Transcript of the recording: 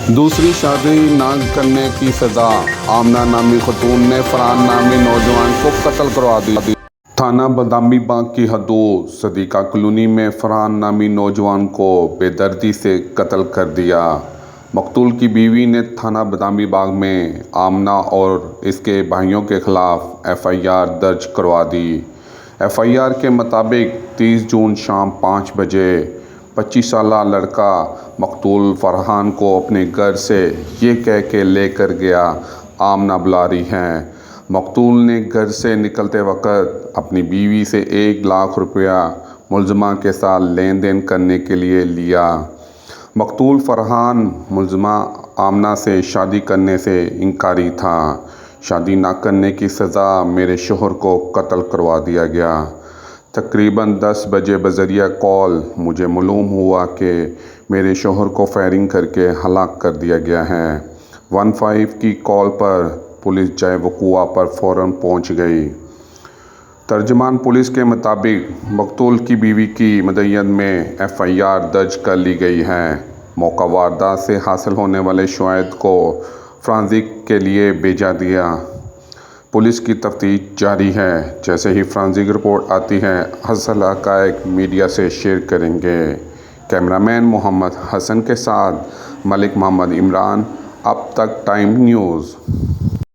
دوسری شادی نہ کرنے کی سزا، آمنہ نامی خاتون نے فرحان نامی نوجوان کو قتل کروا دی۔ تھانہ بادامی باغ کی حدود صدیقہ کالونی میں فرحان نامی نوجوان کو بے دردی سے قتل کر دیا۔ مقتول کی بیوی نے تھانہ بادامی باغ میں آمنہ اور اس کے بھائیوں کے خلاف FIR درج کروا دی۔ FIR کے مطابق 30 جون شام 5 بجے 25 سالہ لڑکا مقتول فرحان کو اپنے گھر سے یہ کہہ کے لے کر گیا، آمنہ بلا رہی ہیں۔ مقتول نے گھر سے نکلتے وقت اپنی بیوی سے 1 لاکھ روپیہ ملزمہ کے ساتھ لین دین کرنے کے لیے لیا۔ مقتول فرحان ملزمہ آمنہ سے شادی کرنے سے انکاری تھا۔ شادی نہ کرنے کی سزا، میرے شوہر کو قتل کروا دیا گیا۔ تقریباً 10 بجے بذریعہ کال مجھے معلوم ہوا کہ میرے شوہر کو فائرنگ کر کے ہلاک کر دیا گیا ہے۔ 15 کی کال پر پولیس جائے وقوع پر فوراً پہنچ گئی۔ ترجمان پولیس کے مطابق مقتول کی بیوی کی مدعیت میں FIR درج کر لی گئی ہے۔ موقع واردات سے حاصل ہونے والے شواہد کو فرانزک کے لیے بھیجا گیا۔ پولیس کی تفتیش جاری ہے۔ جیسے ہی فرانزک رپورٹ آتی ہے، اصل حقائق میڈیا سے شیئر کریں گے۔ کیمرامین محمد حسن کے ساتھ ملک محمد عمران، اب تک ٹائم نیوز۔